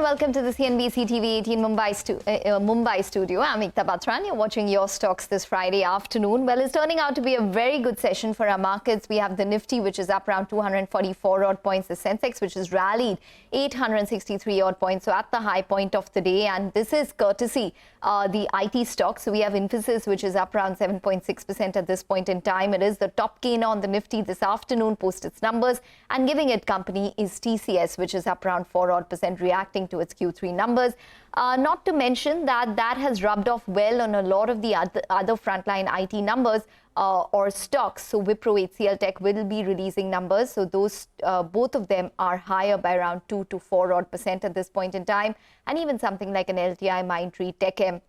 welcome to the CNBC-TV18 Mumbai studio. I'm Ekta Batran. You're watching Your Stocks this Friday afternoon. Well, it's turning out to be a very good session for our markets. We have the Nifty, which is up around 244 odd points. The sensex, which has rallied 863 odd points, so at the high point of the day. And this is courtesy the IT stocks. So we have Infosys, which is up around 7.6% at this point in time. It is the top gainer on the Nifty this afternoon, post its numbers, and giving it company is TCS, which is up around 4 odd percent, reacting to its Q3 numbers. Not to mention that has rubbed off well on a lot of the other frontline IT numbers or stocks. So Wipro, HCL Tech will be releasing numbers. So those both of them are higher by around 2 to 4 odd percent at this point in time. And even something like an LTI, Mindtree, TechM,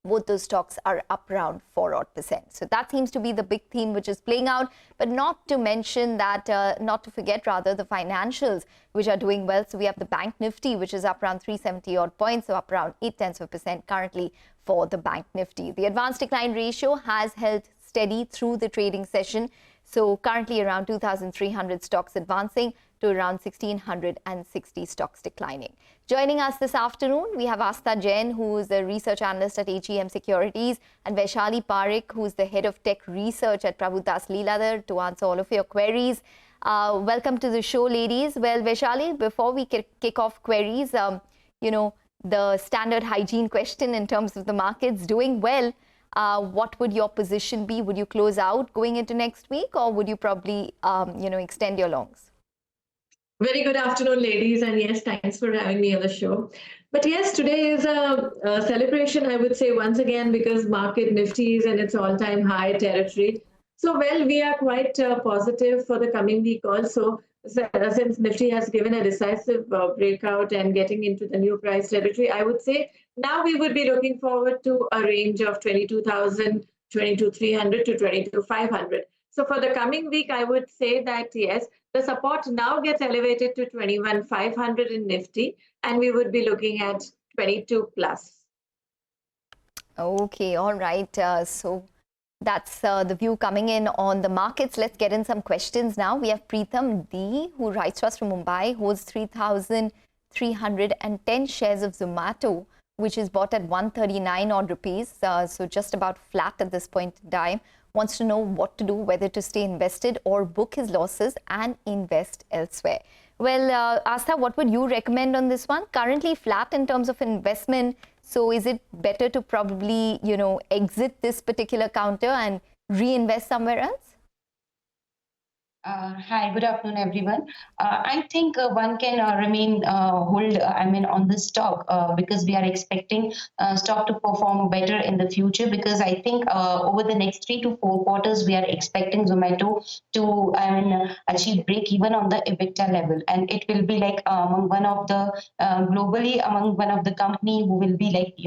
both those stocks are up around 4 odd percent. So that seems to be the big theme which is playing out. But not to mention that, not to forget rather, the financials which are doing well. So we have the Bank Nifty, which is up around 370 odd points, so up around 0.8% currently for the Bank Nifty. The advanced decline ratio has held steady through the trading session. So currently around 2,300 stocks advancing to around 1,660 stocks declining. Joining us this afternoon, we have Astha Jain, who is a research analyst at Hem Securities, and Vaishali Parekh, who is the head of tech research at Prabhudas Lilladher, to answer all of your queries. Welcome to the show, ladies. Well, Vaishali, before we kick off queries, the standard hygiene question in terms of the markets doing well. What would your position be? Would you close out going into next week, or would you probably, extend your longs? Very good afternoon, ladies. And yes, thanks for having me on the show. But yes, today is a celebration, I would say, once again, because market Nifty is in its all-time high territory. So, well, we are quite positive for the coming week also, since Nifty has given a decisive breakout and getting into the new price territory. I would say now we would be looking forward to a range of 22,000, 22,300 to 22,500. So for the coming week, I would say that, yes, the support now gets elevated to 21,500 in Nifty, and we would be looking at 22 plus. Okay, all right. So that's the view coming in on the markets. Let's get in some questions now. We have Preetham D, who writes to us from Mumbai, holds 3,310 shares of Zomato, which is bought at 139 odd rupees. So just about flat at this point in time. Wants to know what to do, whether to stay invested or book his losses and invest elsewhere. Well, Astha, what would you recommend on this one? Currently flat in terms of investment. So is it better to probably, exit this particular counter and reinvest somewhere else? Hi, good afternoon, everyone. I think one can remain on the stock because we are expecting stock to perform better in the future, because I think over the next 3 to 4 quarters, we are expecting Zomato to achieve break even on the EBITDA level. And it will be like among one of the globally among one of the company who will be like,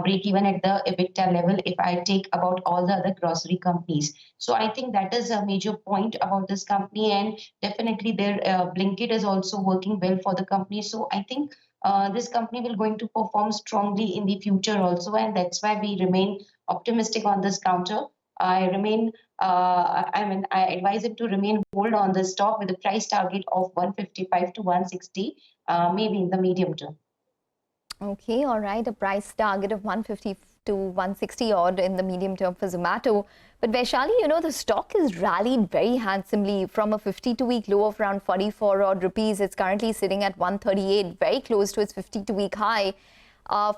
break even at the EBITDA level if I take about all the other grocery companies. So I think that is a major point about this company, and definitely their Blinkit is also working well for the company. So I think this company will going to perform strongly in the future also, and that's why we remain optimistic on this counter. I advise him to remain hold on the stock with a price target of 155 to 160, maybe in the medium term. Okay, all right. A price target of 150 to 160 odd in the medium term for Zomato. But Vaishali, the stock has rallied very handsomely from a 52-week low of around 44 odd rupees. It's currently sitting at 138, very close to its 52-week high.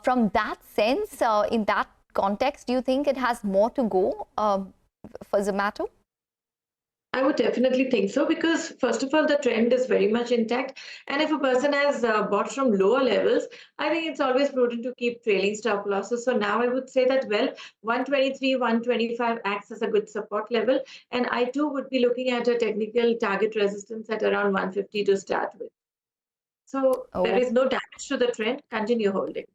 From that sense, in that context, do you think it has more to go for Zomato? I would definitely think so, because first of all, the trend is very much intact. And if a person has bought from lower levels, I think it's always prudent to keep trailing stop losses. So now I would say that, well, 123, 125 acts as a good support level. And I too would be looking at a technical target resistance at around 150 to start with. So there is no damage to the trend. Continue holding.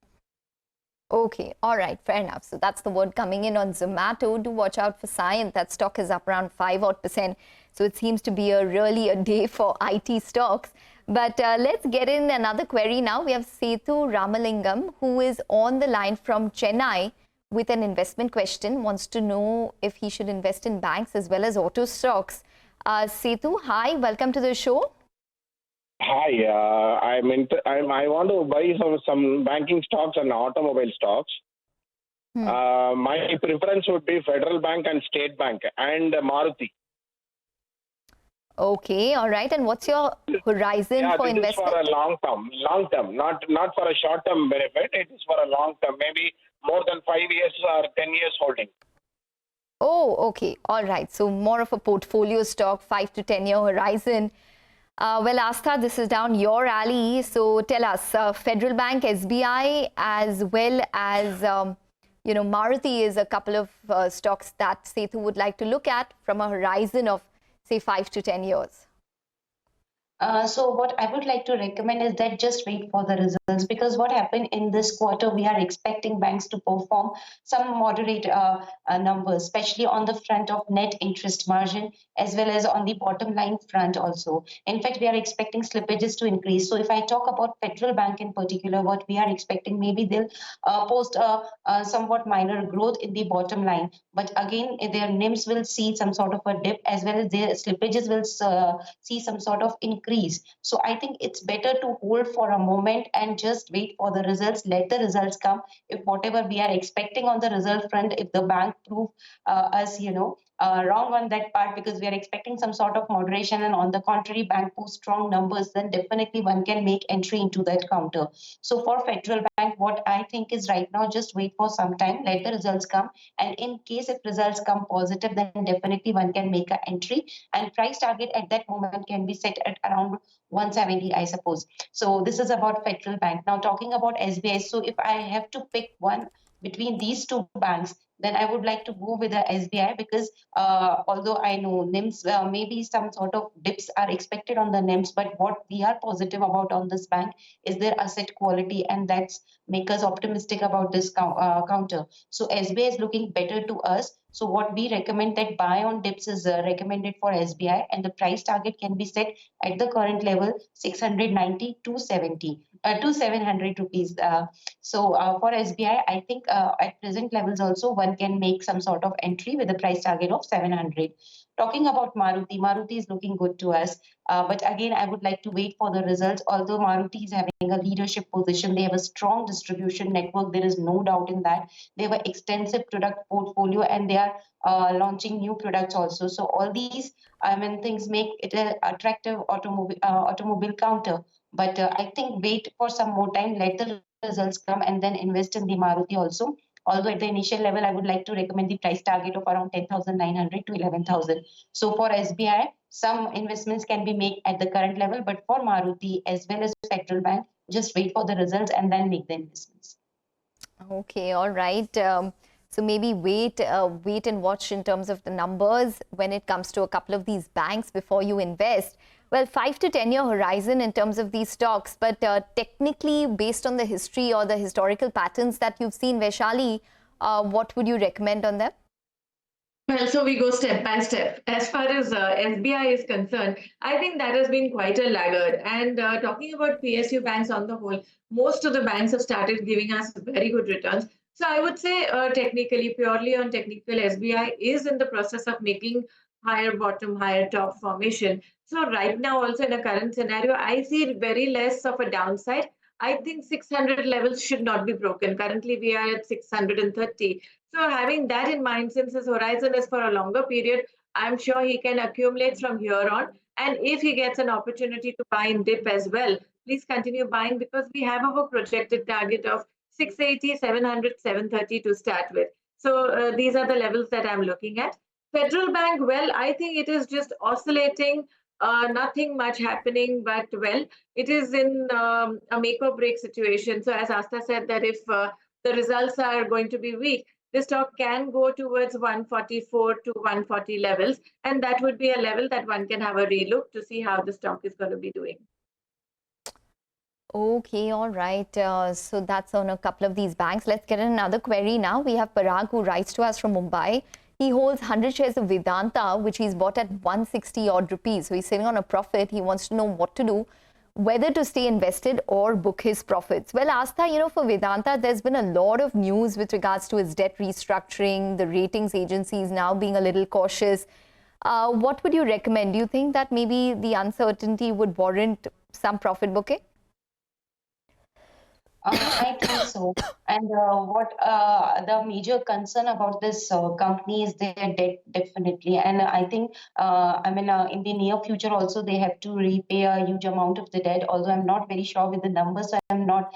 Okay, all right, fair enough. So that's the word coming in on Zomato. Do watch out for Cyient. That stock is up around 5 odd percent. So it seems to be really a day for IT stocks. But let's get in another query now. We have Sethu Ramalingam, who is on the line from Chennai with an investment question. Wants to know if he should invest in banks as well as auto stocks. Sethu, hi, welcome to the show. Hi, I want to buy some banking stocks and automobile stocks. My preference would be Federal Bank and State Bank and Maruti. Okay, all right. And what's your horizon for investment? This is for a long term, not for a short term benefit. It is for a long term, maybe more than 5 years or 10 years holding. Oh, okay. All right. So more of a portfolio stock, 5 to 10 year horizon. Well, Astha, this is down your alley. So tell us, Federal Bank, SBI, as well as, Maruti is a couple of stocks that Sethu would like to look at from a horizon of, say, 5 to 10 years. So what I would like to recommend is that just wait for the results, because what happened in this quarter, we are expecting banks to perform some moderate numbers, especially on the front of net interest margin, as well as on the bottom line front also. In fact, we are expecting slippages to increase. So if I talk about Federal Bank in particular, what we are expecting, maybe they'll post a somewhat minor growth in the bottom line. But again, their NIMs will see some sort of a dip, as well as their slippages will see some sort of increase. So I think it's better to hold for a moment and just wait for the results. Let the results come. If whatever we are expecting on the result front, if the bank prove us, wrong on that part, because we are expecting some sort of moderation, and on the contrary, bank post strong numbers, then definitely one can make entry into that counter. So for Federal Bank, what I think is right now, just wait for some time, let the results come. And in case if results come positive, then definitely one can make an entry. And price target at that moment can be set at around 170, I suppose. So this is about Federal Bank. Now talking about SBI, so if I have to pick one between these two banks, then I would like to go with the SBI, because although I know NIMs, maybe some sort of dips are expected on the NIMs, but what we are positive about on this bank is their asset quality, and that's make us optimistic about this counter. So SBI is looking better to us. So what we recommend, that buy on dips is recommended for SBI, and the price target can be set at the current level 690 to 700 rupees. So for SBI, I think at present levels also one can make some sort of entry with a price target of 700. Talking about Maruti, Maruti is looking good to us. But again, I would like to wait for the results. Although Maruti is having a leadership position, they have a strong distribution network. There is no doubt in that. They have an extensive product portfolio, and they are launching new products also. So all these, things make it an attractive automobile counter. But I think wait for some more time, let the results come, and then invest in the Maruti also. Although at the initial level, I would like to recommend the price target of around 10,900 to 11,000. So for SBI, some investments can be made at the current level, but for Maruti as well as Federal Bank, just wait for the results and then make the investments. Okay, all right. So maybe wait and watch in terms of the numbers when it comes to a couple of these banks before you invest. Well, 5 to 10 year horizon in terms of these stocks, but technically based on the history or the historical patterns that you've seen, Vaishali, what would you recommend on them? Well, so we go step by step. As far as SBI is concerned, I think that has been quite a laggard. And talking about PSU banks on the whole, most of the banks have started giving us very good returns. So I would say technically, purely on technical, SBI is in the process of making higher bottom, higher top formation. So right now, also in a current scenario, I see very less of a downside. I think 600 levels should not be broken. Currently, we are at 630. So having that in mind, since his horizon is for a longer period, I'm sure he can accumulate from here on. And if he gets an opportunity to buy in dip as well, please continue buying, because we have our projected target of 680, 700, 730 to start with. So these are the levels that I'm looking at. Federal Bank, well, I think it is just oscillating, nothing much happening, but well, it is in a make or break situation. So as Astha said, that if the results are going to be weak, the stock can go towards 144 to 140 levels, and that would be a level that one can have a relook to see how the stock is going to be doing. Okay, all right. So that's on a couple of these banks. Let's get another query now. We have Parag, who writes to us from Mumbai. He holds 100 shares of Vedanta, which he's bought at 160 odd rupees. So he's sitting on a profit. He wants to know what to do, whether to stay invested or book his profits. Well, Astha, for Vedanta, there's been a lot of news with regards to its debt restructuring, the ratings agencies now being a little cautious. What would you recommend? Do you think that maybe the uncertainty would warrant some profit booking? I think so. And what the major concern about this company is their debt, definitely. And I think, in the near future also, they have to repay a huge amount of the debt, although I'm not very sure with the numbers, so I'm not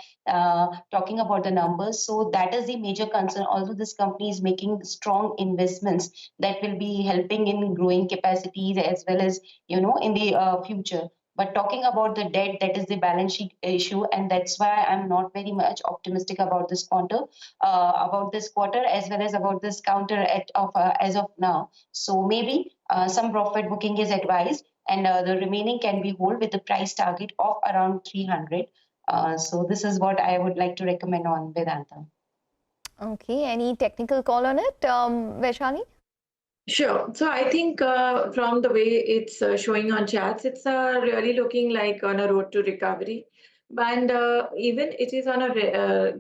talking about the numbers. So that is the major concern. Although this company is making strong investments that will be helping in growing capacities as well as, in the future. But talking about the debt, that is the balance sheet issue, and that's why I'm not very much optimistic about this quarter, as well as about this counter as of now. So maybe some profit booking is advised, and the remaining can be hold with the price target of around 300. So this is what I would like to recommend on Vedanta. Okay, any technical call on it, Vaishali? Sure. So I think from the way it's showing on charts, it's really looking like on a road to recovery. And even it is on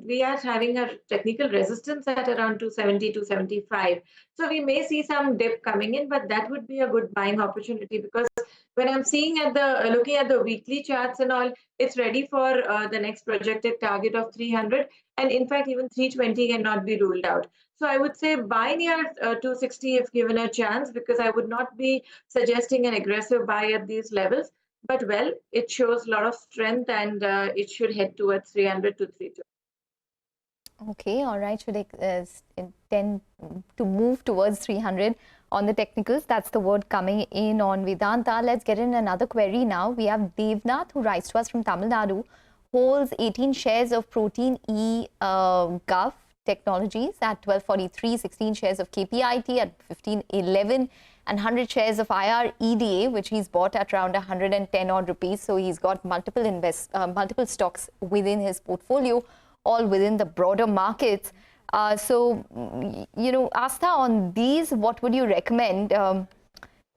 we are having a technical resistance at around 270 to 75. So we may see some dip coming in, but that would be a good buying opportunity because when I'm seeing at the looking at the weekly charts and all, it's ready for the next projected target of 300. And in fact, even 320 cannot be ruled out. So I would say buy near 260 if given a chance, because I would not be suggesting an aggressive buy at these levels. But well, it shows a lot of strength and it should head towards 300 to 320. Okay, all right. Should I intend to move towards 300 on the technicals? That's the word coming in on Vedanta. Let's get in another query now. We have Devnath, who writes to us from Tamil Nadu, holds 18 shares of Protein E Gov Technologies at 1243, 16 shares of KPIT at 1511, and 100 shares of IREDA, which he's bought at around 110 odd rupees. So he's got multiple stocks within his portfolio, all within the broader markets. Astha, on these, what would you recommend?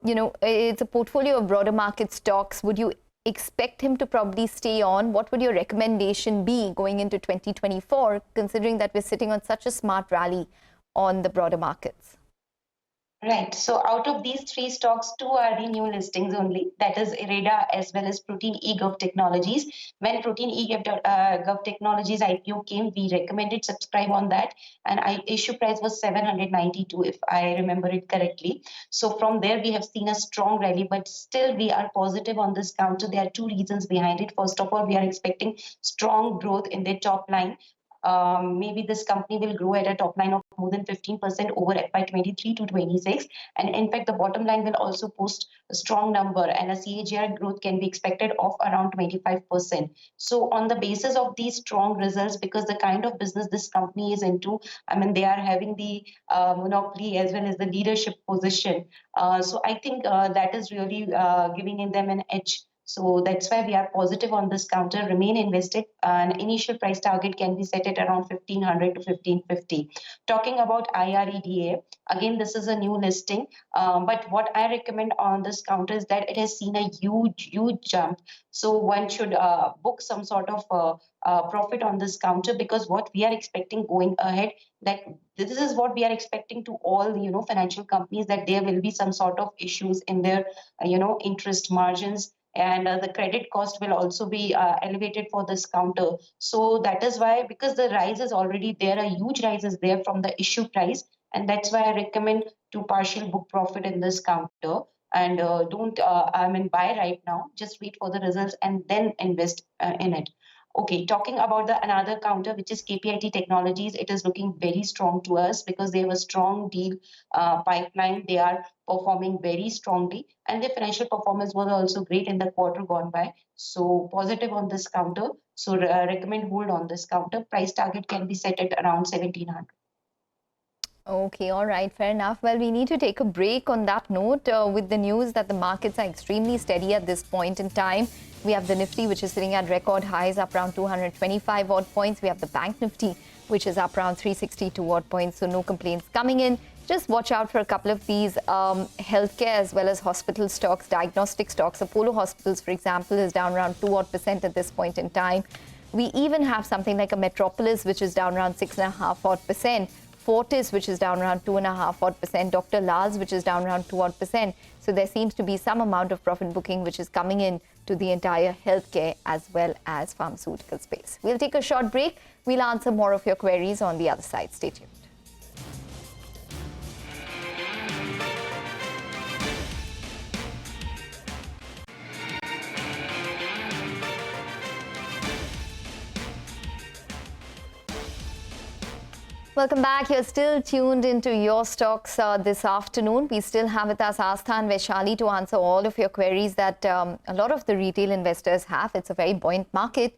It's a portfolio of broader market stocks. Would you expect him to probably stay on? What would your recommendation be going into 2024, considering that we're sitting on such a smart rally on the broader markets? Right. So out of these three stocks, two are the new listings only. That is IREDA as well as Protein eGov Technologies. When Protein eGov Technologies IPO came, we recommended subscribe on that. And issue price was 792, if I remember it correctly. So from there, we have seen a strong rally, but still we are positive on this counter. There are two reasons behind it. First of all, we are expecting strong growth in their top line. Maybe this company will grow at a top line of more than 15% over FY23 to 26. And in fact, the bottom line will also post a strong number, and a CAGR growth can be expected of around 25%. So on the basis of these strong results, because the kind of business this company is into, they are having the monopoly as well as the leadership position. So I think that is really giving in them an edge. So that's why we are positive on this counter, remain invested. An initial price target can be set at around 1500 to 1550. Talking about IREDA, again, this is a new listing. But what I recommend on this counter is that it has seen a huge jump. So one should book some sort of profit on this counter, because what we are expecting going ahead, that this is what we are expecting to all, financial companies, that there will be some sort of issues in their, interest margins. And the credit cost will also be elevated for this counter. So that is why, because the rise is already there, a huge rise is there from the issue price. And that's why I recommend to partial book profit in this counter. And don't, buy right now. Just wait for the results and then invest in it. Okay, talking about the another counter, which is KPIT Technologies, it is looking very strong to us because they have a strong deal pipeline. They are performing very strongly, and their financial performance was also great in the quarter gone by. So positive on this counter. So recommend hold on this counter. Price target can be set at around 1700. Okay, all right, fair enough. Well, we need to take a break on that note with the news that the markets are extremely steady at this point in time. We have the Nifty, which is sitting at record highs, up around 225 odd points. We have the Bank Nifty, which is up around 362 odd points. So no complaints coming in. Just watch out for a couple of these healthcare as well as hospital stocks, diagnostic stocks. Apollo Hospitals, for example, is down around 2% at this point in time. We even have something like a Metropolis, which is down around 6.5% Fortis, which is down around 2.5% odd, Dr. Lals, which is down around 2% odd. So there seems to be some amount of profit booking which is coming in to the entire healthcare as well as pharmaceutical space. We'll take a short break. We'll answer more of your queries on the other side. Stay tuned. Welcome back. You're still tuned into Your Stocks this afternoon. We still have with us Astha and Vaishali to answer all of your queries that a lot of the retail investors have. It's a very buoyant market.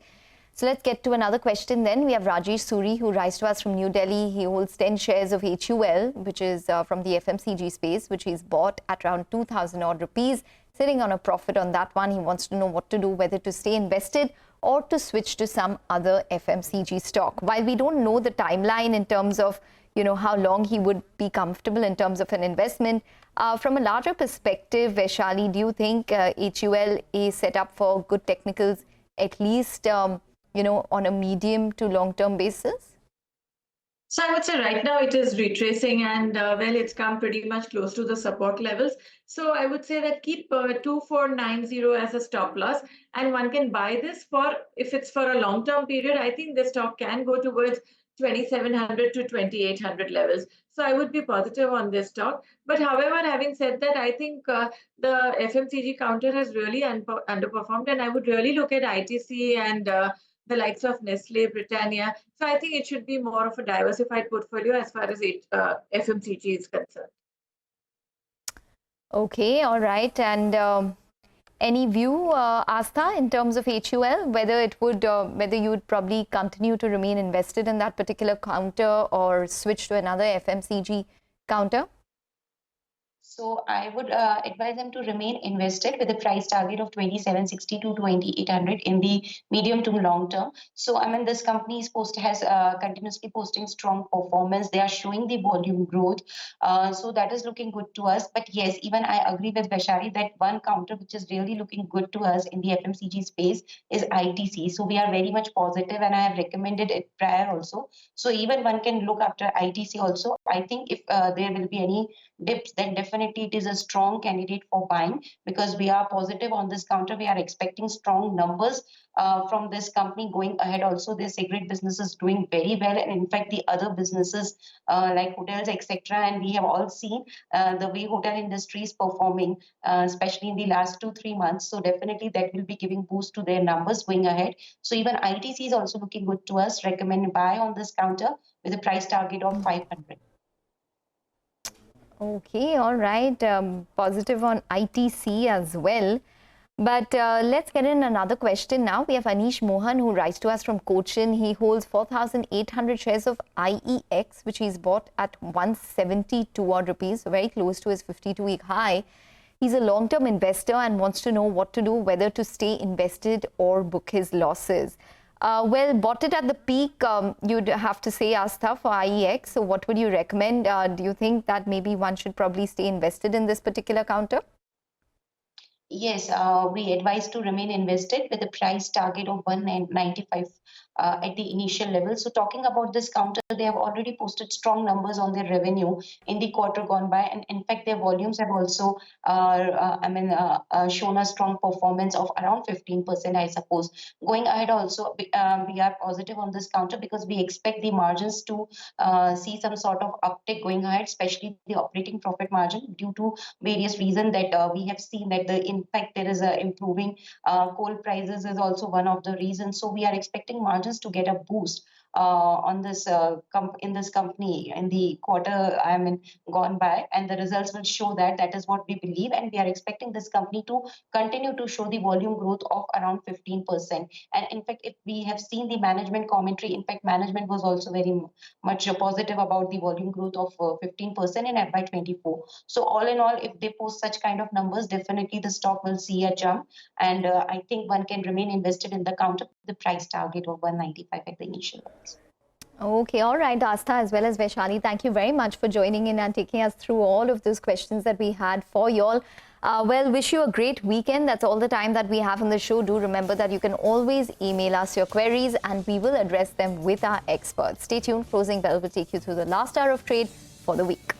So let's get to another question then. We have Rajesh Suri, who writes to us from New Delhi. He holds 10 shares of HUL, which is from the FMCG space, which he's bought at around 2,000 odd rupees, sitting on a profit on that one. He wants to know what to do, whether to stay invested or to switch to some other FMCG stock. While we don't know the timeline in terms of, how long he would be comfortable in terms of an investment, from a larger perspective, Vaishali, do you think HUL is set up for good technicals, at least, on a medium to long-term basis? So I would say right now it is retracing and it's come pretty much close to the support levels. So I would say that keep 2490 as a stop loss, and one can buy this if it's for a long-term period. I think the stock can go towards 2700 to 2800 levels. So I would be positive on this stock. But however, having said that, I think the FMCG counter has really underperformed, and I would really look at ITC and the likes of Nestle, Britannia. So I think it should be more of a diversified portfolio as far as FMCG is concerned. Okay, all right. And any view, Astha, in terms of HUL, whether you would probably continue to remain invested in that particular counter or switch to another FMCG counter? So I would advise them to remain invested with a price target of 2760 to 2800 in the medium to long term. So this company has continuously posting strong performance. They are showing the volume growth. So that is looking good to us. But yes, even I agree with Vaishali that one counter which is really looking good to us in the FMCG space is ITC. So we are very much positive, and I have recommended it prior also. So even one can look after ITC also. I think if there will be any dips, then definitely it is a strong candidate for buying, because we are positive on this counter. We are expecting strong numbers from this company going ahead. Also, their cigarette business is doing very well, and in fact the other businesses like hotels, etc., and we have all seen the way hotel industry is performing, especially in the last 2-3 months. So definitely that will be giving boost to their numbers going ahead. So even ITC is also looking good to us. Recommend buy on this counter with a price target of 500. Okay, all right. Positive on ITC as well. But let's get in another question now. We have Anish Mohan, who writes to us from Cochin. He holds 4,800 shares of IEX, which he's bought at 172 odd rupees, so very close to his 52-week high. He's a long-term investor and wants to know what to do, whether to stay invested or book his losses. Bought it at the peak, you'd have to say, Astha, for IEX. So what would you recommend? Do you think that maybe one should probably stay invested in this particular counter? Yes, we advise to remain invested with a price target of 195 at the initial level. So talking about this counter, they have already posted strong numbers on their revenue in the quarter gone by, and in fact their volumes have also shown a strong performance of around 15%, I suppose. Going ahead also, we are positive on this counter because we expect the margins to see some sort of uptick going ahead, especially the operating profit margin, due to various reasons that we have seen that in fact there is a improving coal prices is also one of the reasons. So we are expecting margins to get a boost on this in this company in the quarter gone by, and the results will show that. That is what we believe, and we are expecting this company to continue to show the volume growth of around 15%. And in fact, if we have seen the management commentary, in fact management was also very much positive about the volume growth of 15% in FY24. So all in all, if they post such kind of numbers, definitely the stock will see a jump, and I think one can remain invested in the counter with the price target of 195 at the initial levels. Okay, all right, Astha as well as Vaishali, thank you very much for joining in and taking us through all of those questions that we had for y'all. Well, wish you a great weekend. That's all the time that we have on the show. Do remember that you can always email us your queries and we will address them with our experts. Stay tuned. Closing bell will take you through the last hour of trade for the week.